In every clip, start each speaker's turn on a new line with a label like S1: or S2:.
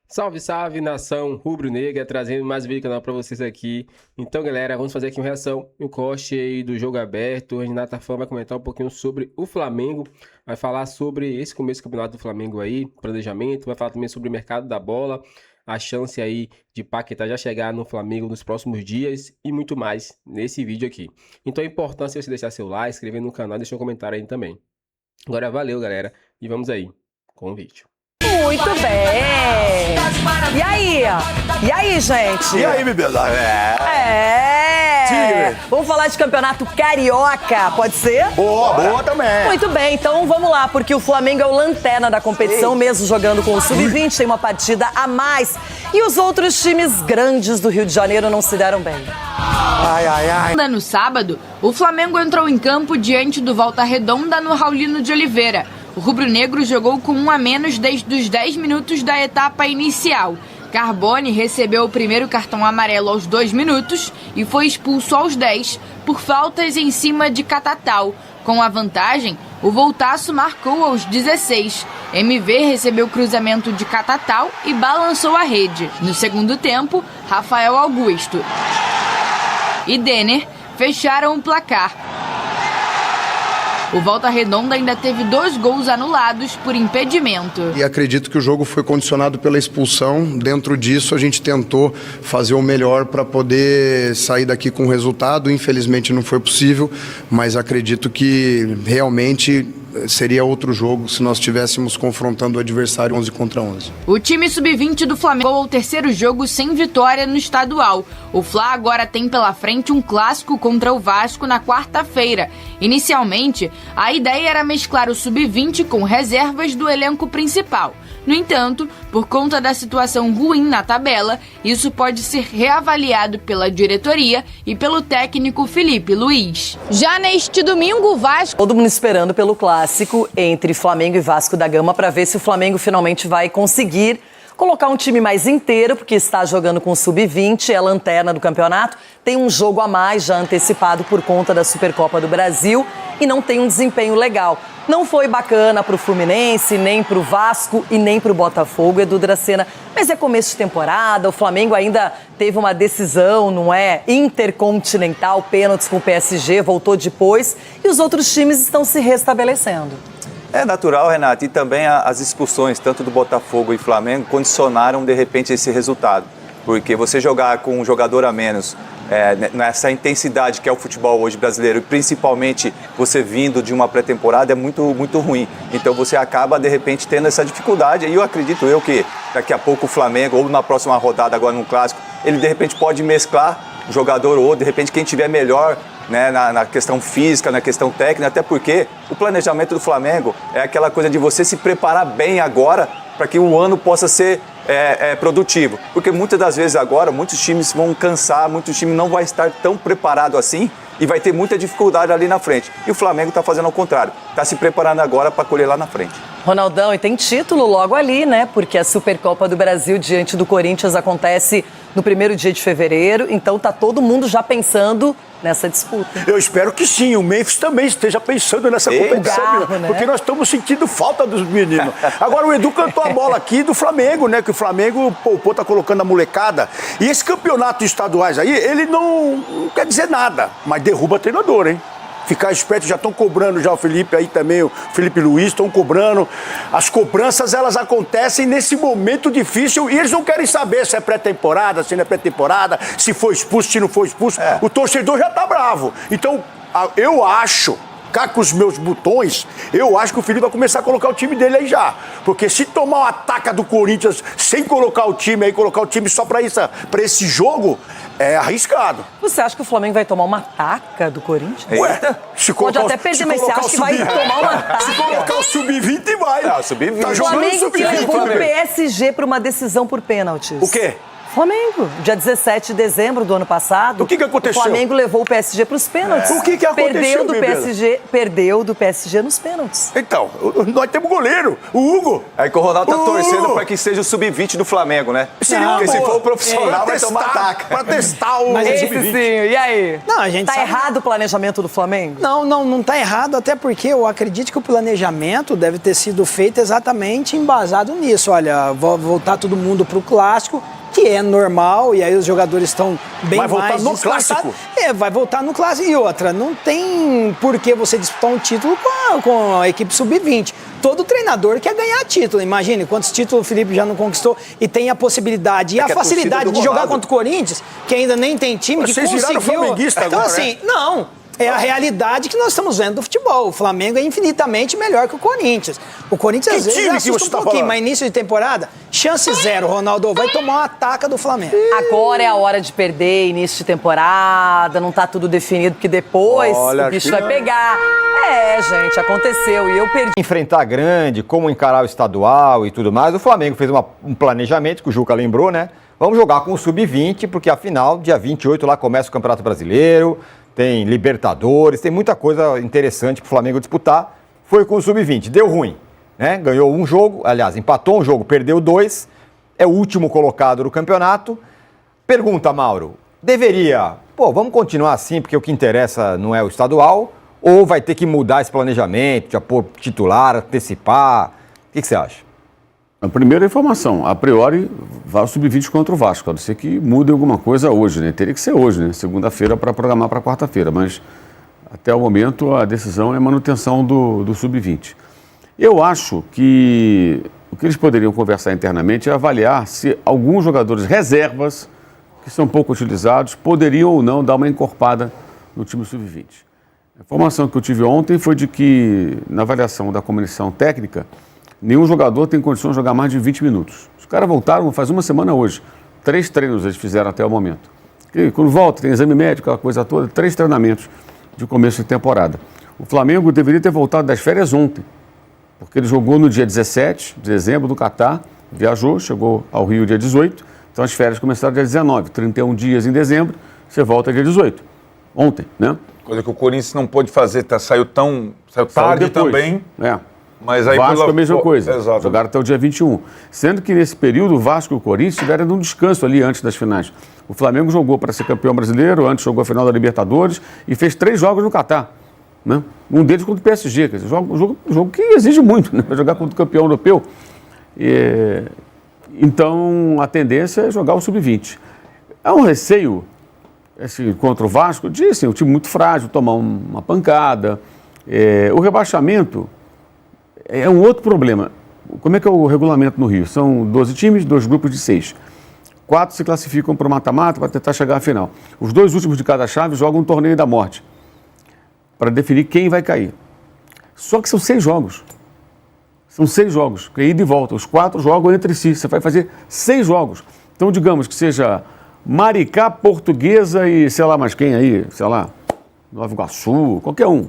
S1: Salve, salve, nação rubro-negra, trazendo mais um vídeo do canal pra vocês aqui. Então, galera, vamos fazer aqui uma reação e um corte aí do jogo aberto. O Renata Fã vai comentar um pouquinho sobre o Flamengo, vai falar sobre esse começo do campeonato do Flamengo aí, planejamento, vai falar também sobre o mercado da bola, a chance aí de Paquetá já chegar no Flamengo nos próximos dias e muito mais nesse vídeo aqui. Então é importante você deixar seu like, se inscrever no canal e deixar um comentário aí também. Agora, valeu, galera, e vamos aí com o vídeo.
S2: Muito bem! E aí? E aí, gente?
S3: E aí, bebê? Tigre.
S2: Vamos falar de campeonato carioca, pode ser?
S3: Boa também.
S2: Muito bem, então vamos lá, porque o Flamengo é o lanterna da competição, mesmo jogando com o Sub-20, tem uma partida a mais. E os outros times grandes do Rio de Janeiro não se deram bem.
S4: No sábado, o Flamengo entrou em campo diante do Volta Redonda no Raulino de Oliveira. O rubro-negro jogou com 1 a menos desde os 10 minutos da etapa inicial. Carbone recebeu o primeiro cartão amarelo aos 2 minutos e foi expulso aos 10 por faltas em cima de Catatal. Com a vantagem, o Voltaço marcou aos 16. MV recebeu o cruzamento de Catatal e balançou a rede. No segundo tempo, Rafael Augusto e Denner fecharam o placar. O Volta Redonda ainda teve 2 gols anulados por impedimento.
S5: E acredito que o jogo foi condicionado pela expulsão. Dentro disso, a gente tentou fazer o melhor para poder sair daqui com o resultado. Infelizmente não foi possível, mas acredito que realmente seria outro jogo se nós estivéssemos confrontando o adversário 11 contra 11.
S4: O time sub-20 do Flamengo ao terceiro jogo sem vitória no estadual. O Fla agora tem pela frente um clássico contra o Vasco na quarta-feira. Inicialmente, a ideia era mesclar o sub-20 com reservas do elenco principal. No entanto, por conta da situação ruim na tabela, isso pode ser reavaliado pela diretoria e pelo técnico Felipe Luiz. Já neste domingo, o Vasco...
S2: Todo mundo esperando pelo clássico entre Flamengo e Vasco da Gama para ver se o Flamengo finalmente vai conseguir colocar um time mais inteiro, porque está jogando com o Sub-20, é a lanterna do campeonato, tem um jogo a mais já antecipado por conta da Supercopa do Brasil e não tem um desempenho legal. Não foi bacana para o Fluminense, nem para o Vasco e nem para o Botafogo, Edu Dracena. Mas é começo de temporada, o Flamengo ainda teve uma decisão, não é? Intercontinental, pênaltis com o PSG, voltou depois e os outros times estão se restabelecendo.
S6: É natural, Renato, e também as expulsões, tanto do Botafogo e Flamengo, condicionaram, de repente, esse resultado. Porque você jogar com um jogador a menos, nessa intensidade que é o futebol hoje brasileiro, e principalmente você vindo de uma pré-temporada, é muito, muito ruim. Então você acaba, de repente, tendo essa dificuldade. E eu acredito que daqui a pouco o Flamengo, ou na próxima rodada, agora no Clássico, ele, de repente, pode mesclar o jogador, ou, de repente, quem tiver melhor, né, na questão física, na questão técnica, até porque o planejamento do Flamengo é aquela coisa de você se preparar bem agora para que o ano possa ser produtivo. Porque muitas das vezes agora, muitos times vão cansar, muitos times não vão estar tão preparados assim e vai ter muita dificuldade ali na frente. E o Flamengo está fazendo ao contrário, está se preparando agora para colher lá na frente.
S2: Ronaldão, e tem título logo ali, né? Porque a Supercopa do Brasil diante do Corinthians acontece no primeiro dia de fevereiro, então tá todo mundo já pensando nessa disputa.
S3: Eu espero que sim, o Memphis também esteja pensando nessa competição,
S2: né?
S3: Porque nós estamos sentindo falta dos meninos. Agora o Edu cantou a bola aqui do Flamengo, né? Que o Flamengo, o tá colocando a molecada. E esse campeonato estaduais aí, ele não quer dizer nada, mas derruba treinador, hein? Ficar esperto, já estão cobrando já o Felipe aí também, o Felipe Luiz, estão cobrando. As cobranças, elas acontecem nesse momento difícil e eles não querem saber se é pré-temporada, se não é pré-temporada, se foi expulso, se não foi expulso. O torcedor já tá bravo. Então, eu acho, cá com os meus botões, eu acho que o Felipe vai começar a colocar o time dele aí já. Porque se tomar uma ataca do Corinthians sem colocar o time aí, colocar o time só pra esse jogo, é arriscado.
S2: Você acha que o Flamengo vai tomar uma taca do Corinthians?
S3: Ué, se
S2: pode até perder, mas você acha que vai tomar uma taca?
S3: Se colocar o Sub-20, vai.
S6: O Sub-20.
S3: Tá
S2: O
S3: jogando
S2: Flamengo que
S3: Sub-20.
S2: levou o PSG para uma decisão por pênaltis.
S3: O quê?
S2: Flamengo, dia 17 de dezembro do ano passado.
S3: O que aconteceu?
S2: O Flamengo levou o PSG para os pênaltis.
S3: O que aconteceu,
S2: Perdeu do PSG nos pênaltis.
S3: Então, nós temos goleiro, o Hugo.
S6: Aí que o Ronaldo tá torcendo para que seja o sub-20 do Flamengo, né? Porque se for o profissional, vai tomar ataque.
S3: Pra testar o
S2: Esse
S3: sub-20.
S2: sim, e aí?
S7: Não, a gente
S2: tá
S7: sabe...
S2: errado o planejamento do Flamengo?
S7: Não tá errado, até porque eu acredito que o planejamento deve ter sido feito exatamente embasado nisso. Olha, vou voltar todo mundo pro clássico, que é normal, e aí os jogadores estão bem mais
S3: Vai voltar no clássico?
S7: Vai voltar no clássico. E outra, não tem por que você disputar um título com a equipe sub-20. Todo treinador quer ganhar título. Imagine quantos títulos o Felipe já não conquistou e tem a possibilidade e a facilidade de jogar contra o Corinthians, que ainda nem tem time, que
S3: vocês
S7: conseguiu...
S3: viraram flamenguista
S7: então,
S3: agora,
S7: assim, não... É a realidade que nós estamos vendo do futebol. O Flamengo é infinitamente melhor que o Corinthians. O Corinthians, às vezes, assusta um pouquinho, mas início de temporada, chance zero. Ronaldo vai tomar uma ataca do Flamengo.
S2: Agora é a hora de perder, início de temporada, não tá tudo definido, porque depois o bicho vai pegar. Gente, aconteceu e eu perdi.
S8: Enfrentar grande, como encarar o estadual e tudo mais, o Flamengo fez um planejamento, que o Juca lembrou, né? Vamos jogar com o Sub-20, porque afinal, dia 28 lá começa o Campeonato Brasileiro, tem Libertadores, tem muita coisa interessante para o Flamengo disputar. Foi com o Sub-20, deu ruim, né? Ganhou um jogo, aliás, empatou um jogo, perdeu 2, é o último colocado do campeonato. Pergunta, Mauro, vamos continuar assim, porque o que interessa não é o estadual, ou vai ter que mudar esse planejamento, já pôr titular, antecipar? O que você acha?
S9: A primeira informação, a priori, vai o Sub-20 contra o Vasco, a não ser que mude alguma coisa hoje, né? Teria que ser hoje, né? Segunda-feira para programar para quarta-feira, mas até o momento a decisão é a manutenção do Sub-20. Eu acho que o que eles poderiam conversar internamente é avaliar se alguns jogadores reservas, que são pouco utilizados, poderiam ou não dar uma encorpada no time Sub-20. A informação que eu tive ontem foi de que, na avaliação da comissão técnica, nenhum jogador tem condições de jogar mais de 20 minutos. Os caras voltaram faz uma semana hoje. 3 treinos eles fizeram até o momento. E quando volta, tem exame médico, aquela coisa toda, 3 treinamentos de começo de temporada. O Flamengo deveria ter voltado das férias ontem, porque ele jogou no dia 17 de dezembro do Catar, viajou, chegou ao Rio dia 18, então as férias começaram dia 19, 31 dias em dezembro, você volta dia 18, ontem, né?
S10: Coisa que o Corinthians não pôde fazer, saiu tarde
S9: depois,
S10: também. Mas aí
S9: Vasco é a mesma coisa,
S10: Exato.
S9: Jogaram até o dia 21. Sendo que nesse período o Vasco e o Corinthians tiveram um descanso ali antes das finais. O Flamengo jogou para ser campeão brasileiro, antes jogou a final da Libertadores e fez 3 jogos no Catar. Né? Um deles contra o PSG, quer dizer, jogo que exige muito, né? Para jogar contra o campeão europeu. Então a tendência é jogar o Sub-20. Há um receio contra o Vasco de um time muito frágil, tomar uma pancada. O rebaixamento é um outro problema. Como é que é o regulamento no Rio? São 12 times, 2 grupos de 6. 4 se classificam para o mata-mata para tentar chegar à final. Os 2 últimos de cada chave jogam um torneio da morte para definir quem vai cair. Só que são 6 jogos. São 6 jogos, que é ida e volta. Os 4 jogam entre si. Você vai fazer 6 jogos. Então, digamos que seja Maricá, Portuguesa e sei lá mais quem aí, sei lá, Nova Iguaçu, qualquer um.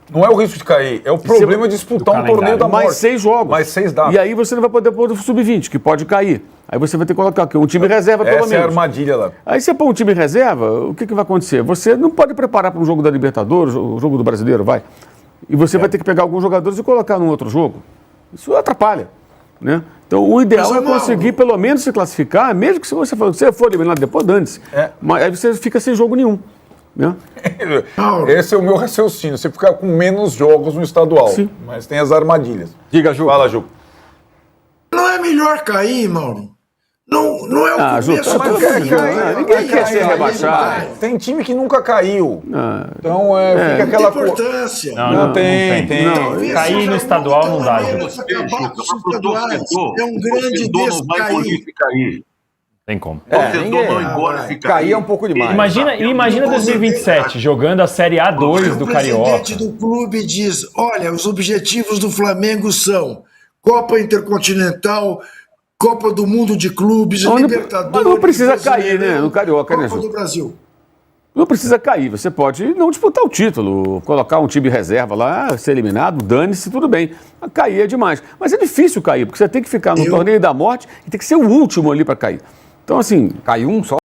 S10: Não é o risco de cair, é o problema de disputar um torneio da morte.
S9: Mais 6 jogos.
S10: Mais 6 dados.
S9: E aí você não vai poder pôr o Sub-20, que pode cair. Aí você vai ter que colocar um time reserva, pelo menos.
S10: Essa é a armadilha lá.
S9: Aí você põe um time reserva, o que vai acontecer? Você não pode preparar para um jogo da Libertadores, o jogo do Brasileiro, vai. E você vai ter que pegar alguns jogadores e colocar num outro jogo. Isso atrapalha, né? Então o ideal é conseguir pelo menos se classificar, mesmo que se você for eliminado depois, dane-se. Mas aí você fica sem jogo nenhum. Né?
S10: Esse é o meu raciocínio. Você fica com menos jogos no estadual,
S9: sim,
S10: mas tem as armadilhas.
S9: Diga, Ju.
S10: Fala, Ju.
S11: Não é melhor cair, Mauro? Não é o começo do
S9: cair. Ninguém quer ser rebaixado.
S10: Tem time que nunca caiu. Então fica aquela
S11: importância.
S10: Não tem.
S12: Cair no estadual não dá, Ju.
S11: É um grande descair.
S12: Tem como.
S8: Cair é um pouco demais.
S12: Imagina 2027, jogando a Série A2 do Carioca.
S11: O presidente do clube diz, olha, os objetivos do Flamengo são Copa Intercontinental, Copa do Mundo de Clubes, Libertadores...
S9: Mas não precisa cair, né, no Carioca, né,
S11: Copa do Brasil.
S9: Não precisa cair, você pode não disputar o título, colocar um time reserva lá, ser eliminado, dane-se, tudo bem. Cair é demais. Mas é difícil cair, porque você tem que ficar no torneio da morte e tem que ser o último ali para cair. Então, assim...
S8: Caiu um só?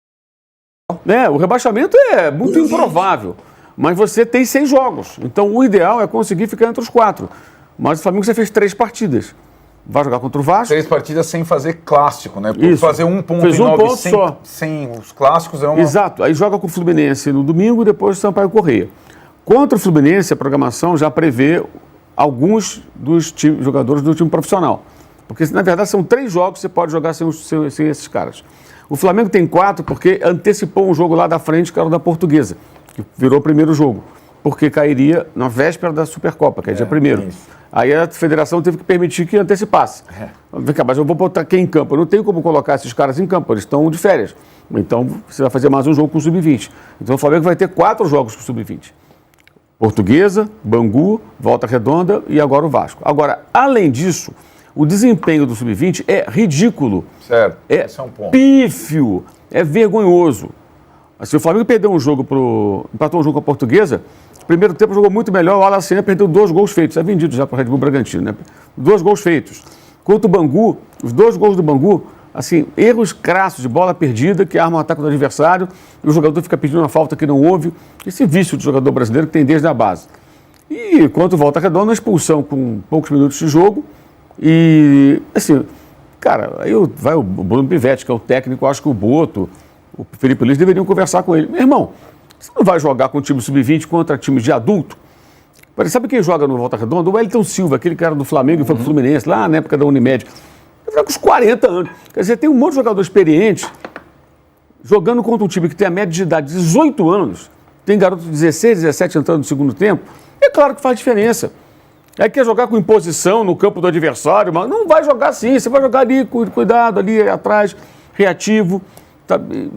S9: O rebaixamento é muito improvável. Mas você tem 6 jogos. Então, o ideal é conseguir ficar entre os 4. Mas o Flamengo já fez 3 partidas. Vai jogar contra o Vasco.
S10: 3 partidas sem fazer clássico, né? Por
S9: Isso.
S10: fazer um ponto
S9: Fez
S10: em
S9: 1
S10: 9
S9: ponto só.
S10: sem os clássicos é uma...
S9: Exato. Aí joga com o Fluminense no domingo e depois o Sampaio Corrêa. Contra o Fluminense, a programação já prevê alguns dos jogadores do time profissional. Porque, na verdade, são 3 jogos que você pode jogar sem esses caras. O Flamengo tem 4 porque antecipou um jogo lá da frente, que era o da Portuguesa, que virou o primeiro jogo. Porque cairia na véspera da Supercopa, que é dia 1º. Aí a federação teve que permitir que antecipasse. Vem cá, mas eu vou botar quem em campo? Eu não tenho como colocar esses caras em campo, eles estão de férias. Então você vai fazer mais um jogo com o Sub-20. Então o Flamengo vai ter 4 jogos com o Sub-20. Portuguesa, Bangu, Volta Redonda e agora o Vasco. Agora, além disso, o desempenho do Sub-20 é ridículo.
S10: Certo,
S9: esse
S10: é um ponto.
S9: Pífio, é vergonhoso. Se o Flamengo perdeu um jogo empatou um jogo com a Portuguesa, no primeiro tempo jogou muito melhor, o Alacena perdeu 2 gols feitos, é vendido já para o Red Bull Bragantino, né? 2 gols feitos. Quanto o Bangu, os 2 gols do Bangu, assim, erros crassos de bola perdida, que arma o ataque do adversário, e o jogador fica pedindo uma falta que não houve, esse vício do jogador brasileiro que tem desde a base. E quanto Volta Redonda, expulsão com poucos minutos de jogo, e, assim, cara, aí vai o Bruno Pivetti, que é o técnico, eu acho que o Boto, o Felipe Luiz deveriam conversar com ele. Meu irmão, você não vai jogar com o time sub-20 contra times de adulto? Sabe quem joga no Volta Redonda? O Wellington Silva, aquele cara do Flamengo que foi pro Fluminense, lá na época da Unimed. Ele joga com os 40 anos. Quer dizer, tem um monte de jogador experiente jogando contra um time que tem a média de idade de 18 anos, tem garoto de 16, 17 entrando no segundo tempo. É claro que faz diferença. Aí quer jogar com imposição no campo do adversário, mas não vai jogar assim. Você vai jogar ali, cuidado, ali atrás, reativo.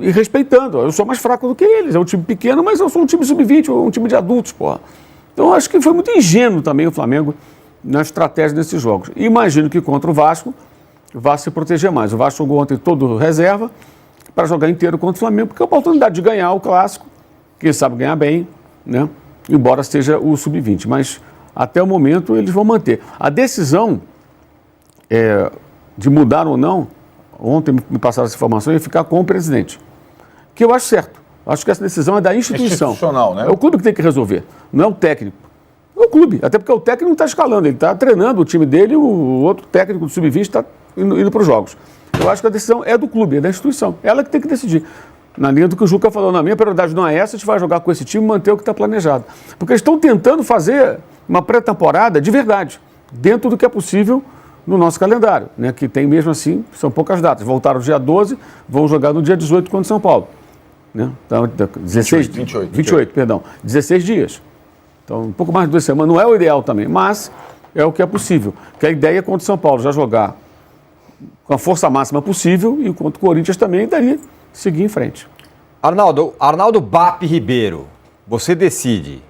S9: E respeitando, eu sou mais fraco do que eles, é um time pequeno, mas eu sou um time sub-20, um time de adultos, porra. Então acho que foi muito ingênuo também o Flamengo na estratégia desses jogos. E imagino que contra o Vasco se proteger mais. O Vasco jogou ontem todo reserva para jogar inteiro contra o Flamengo, porque é a oportunidade de ganhar o clássico, que ele sabe ganhar bem, né? Embora seja o sub-20, mas até o momento eles vão manter. A decisão de mudar ou não, ontem me passaram essa informação, ia ficar com o presidente. Que eu acho certo. Acho que essa decisão é da instituição.
S10: Institucional, né?
S9: É o clube que tem que resolver, não é o técnico. É o clube, até porque o técnico não está escalando, ele está treinando o time dele e o outro técnico do sub-20 está indo para os jogos. Eu acho que a decisão é do clube, é da instituição. Ela que tem que decidir. Na linha do que o Juca falou, na minha prioridade não é essa, a gente vai jogar com esse time e manter o que está planejado. Porque eles estão tentando fazer uma pré-temporada de verdade, dentro do que é possível no nosso calendário, né? Que tem mesmo assim, são poucas datas. Voltaram no dia 12, vão jogar no dia 18 contra São Paulo. Né? Então, 28, perdão. 16 dias. Então, um pouco mais de 2 semanas. Não é o ideal também, mas é o que é possível. Que a ideia é contra São Paulo já jogar com a força máxima possível e contra o Corinthians também daria seguir em frente.
S8: Arnaldo BAP Ribeiro, você decide.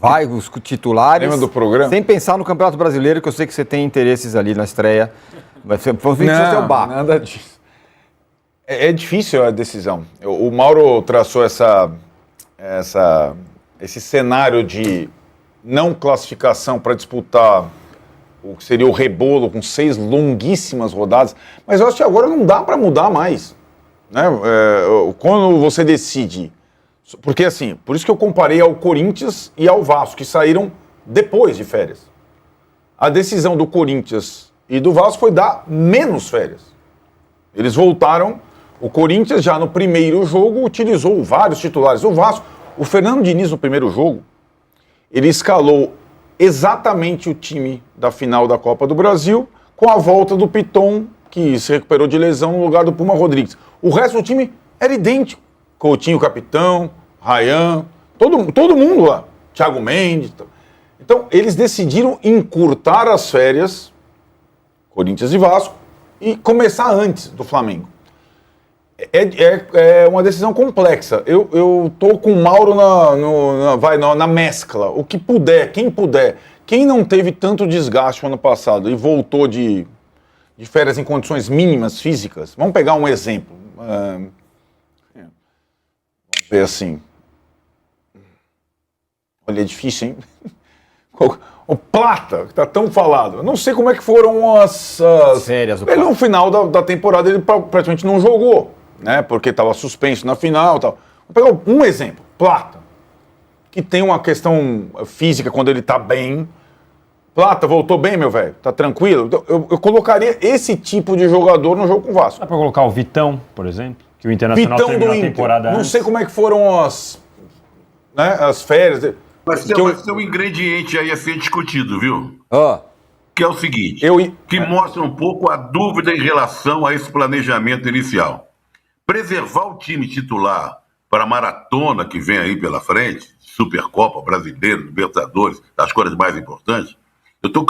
S8: Vai os titulares,
S10: lembra do programa?
S8: Sem pensar no Campeonato Brasileiro, que eu sei que você tem interesses ali na estreia. Vai ser o BAP.
S10: Nada disso. É difícil a decisão. O Mauro traçou esse cenário de não classificação para disputar o que seria o rebolo com 6 longuíssimas rodadas, mas eu acho que agora não dá para mudar mais. Né? Quando você decide... Porque assim, por isso que eu comparei ao Corinthians e ao Vasco, que saíram depois de férias. A decisão do Corinthians e do Vasco foi dar menos férias. Eles voltaram, o Corinthians já no primeiro jogo utilizou vários titulares. O Vasco, o Fernando Diniz no primeiro jogo, ele escalou exatamente o time da final da Copa do Brasil, com a volta do Piton, que se recuperou de lesão no lugar do Puma Rodrigues. O resto do time era idêntico. Coutinho, capitão, Ryan, todo mundo lá, Thiago Mendes. Então, eles decidiram encurtar as férias, Corinthians e Vasco, e começar antes do Flamengo. É uma decisão complexa. Eu tô com o Mauro na mescla. O que puder, quem puder. Quem não teve tanto desgaste no ano passado e voltou de férias em condições mínimas físicas, vamos pegar um exemplo. Vamos ver assim. Olha, é difícil, hein? O Plata, que está tão falado. Eu não sei como é que foram as férias. Ele, no final da temporada, ele praticamente não jogou. né? Porque estava suspenso na final e tal. Vou pegar um exemplo, Plata, que tem uma questão física quando ele tá bem. Plata, voltou bem, meu velho? Tá tranquilo? Então, eu colocaria esse tipo de jogador no jogo com o Vasco.
S12: Dá pra colocar o Vitão, por exemplo? Que o Internacional terminou a temporada
S10: Não
S12: antes.
S10: sei como é que foram as férias.
S13: Mas tem um ingrediente aí a ser discutido, viu? Que é o seguinte, que mostra um pouco a dúvida em relação a esse planejamento inicial. Preservar o time titular para a maratona que vem aí pela frente, Supercopa, Brasileiro, Libertadores, as coisas mais importantes, eu estou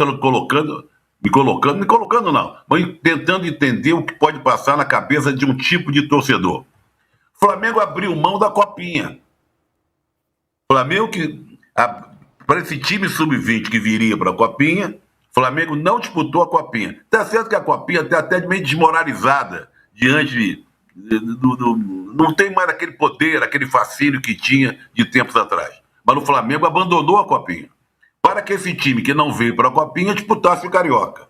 S13: me colocando não, mas tentando entender o que pode passar na cabeça de um tipo de torcedor. O Flamengo abriu mão da Copinha. O Flamengo para esse time sub-20 que viria para a Copinha, o Flamengo não disputou a Copinha. Tá certo que a Copinha está até meio desmoralizada diante não tem mais aquele poder, aquele fascínio que tinha de tempos atrás. Mas o Flamengo abandonou a Copinha para que esse time que não veio para a Copinha disputasse o Carioca.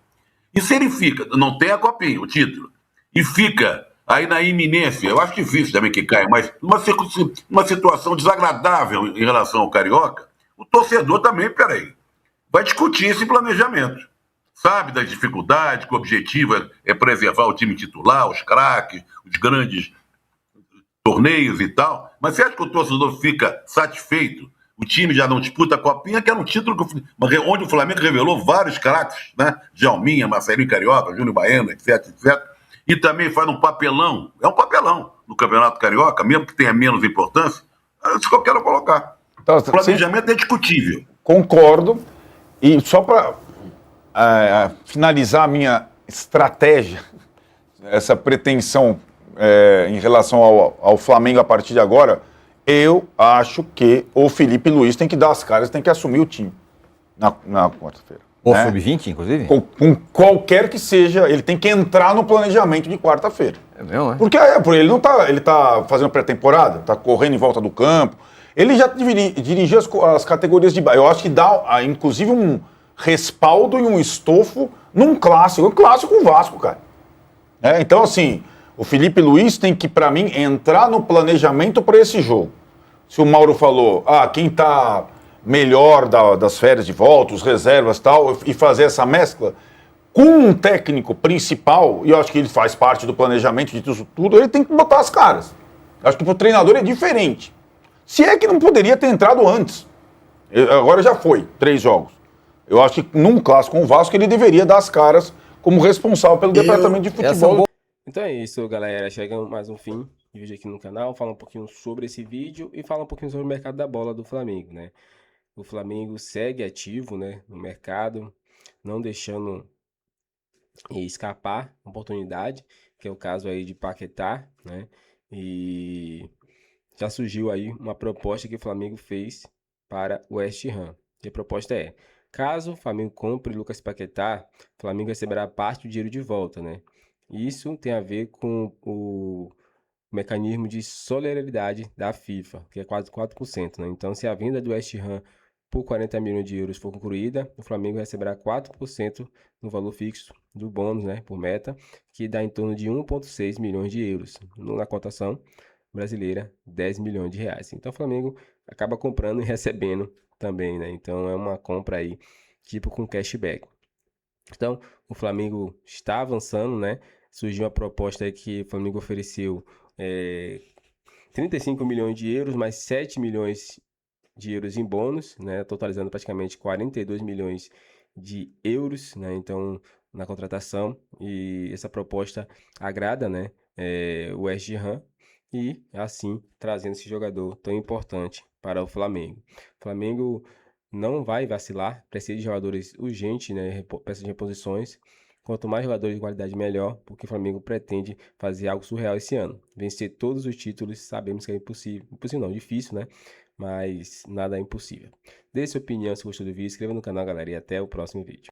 S13: E se ele não tem a Copinha, o título, e fica aí na iminência, eu acho difícil também que caia, mas uma situação desagradável em relação ao Carioca, o torcedor também, vai discutir esse planejamento. Sabe das dificuldades, que o objetivo é preservar o time titular, os craques, os grandes torneios e tal. Mas você acha que o torcedor fica satisfeito? O time já não disputa a Copinha, que era um título onde o Flamengo revelou vários craques, né? Djalminha, Marcelinho Carioca, Júnior Baiano, etc, etc. E também faz um papelão, é um papelão no Campeonato Carioca, mesmo que tenha menos importância. É isso que eu quero colocar.
S10: Então,
S13: o planejamento é discutível.
S10: Concordo. E só para finalizar a minha estratégia, essa pretensão em relação ao Flamengo a partir de agora, eu acho que o Felipe Luiz tem que dar as caras, tem que assumir o time na quarta-feira.
S8: Ou sub-20, inclusive?
S10: Com qualquer que seja, ele tem que entrar no planejamento de quarta-feira.
S8: É mesmo, é?
S10: Porque ele ele tá fazendo pré-temporada, tá correndo em volta do campo. Ele já dirigiu as categorias de base. Eu acho que dá, inclusive, um respaldo e um estofo num clássico. Um clássico com o Vasco, cara. Então, assim, o Felipe Luiz tem que, para mim, entrar no planejamento para esse jogo. Se o Mauro falou, quem tá melhor das férias de volta, os reservas e tal, e fazer essa mescla com um técnico principal, e eu acho que ele faz parte do planejamento de tudo, ele tem que botar as caras. Eu acho que pro treinador é diferente. Se é que não poderia ter entrado antes. Agora já foi, 3 jogos. Eu acho que num clássico com o Vasco ele deveria dar as caras como responsável pelo departamento de futebol.
S1: Então é isso, galera. Chegamos mais um fim de vídeo aqui no canal. Fala um pouquinho sobre esse vídeo e fala um pouquinho sobre o mercado da bola do Flamengo, né? O Flamengo segue ativo, né, no mercado, não deixando escapar oportunidade, que é o caso aí de Paquetá, né? E já surgiu aí uma proposta que o Flamengo fez para o West Ham. E a proposta é: caso o Flamengo compre Lucas Paquetá, o Flamengo receberá parte do dinheiro de volta, né? Isso tem a ver com o mecanismo de solidariedade da FIFA, que é quase 4%, né? Então, se a venda do West Ham por 40 milhões de euros for concluída, o Flamengo receberá 4% no valor fixo do bônus, né, por meta, que dá em torno de 1,6 milhões de euros. Na cotação brasileira, 10 milhões de reais. Então, o Flamengo acaba comprando e recebendo também, né? Então, é uma compra aí, tipo com cashback. Então, o Flamengo está avançando, né? Surgiu uma proposta aí que o Flamengo ofereceu 35 milhões de euros, mais 7 milhões de euros em bônus, né? Totalizando praticamente 42 milhões de euros, né? Então, na contratação, e essa proposta agrada, né? O West Ham, e assim trazendo esse jogador tão importante para o Flamengo. O Flamengo não vai vacilar, precisa de jogadores urgentes, né? Peças de reposições. Quanto mais jogadores de qualidade, melhor, porque o Flamengo pretende fazer algo surreal esse ano. Vencer todos os títulos, sabemos que é impossível. Impossível não, difícil, né? Mas nada é impossível. Dê sua opinião se gostou do vídeo, inscreva no canal, galera, e até o próximo vídeo.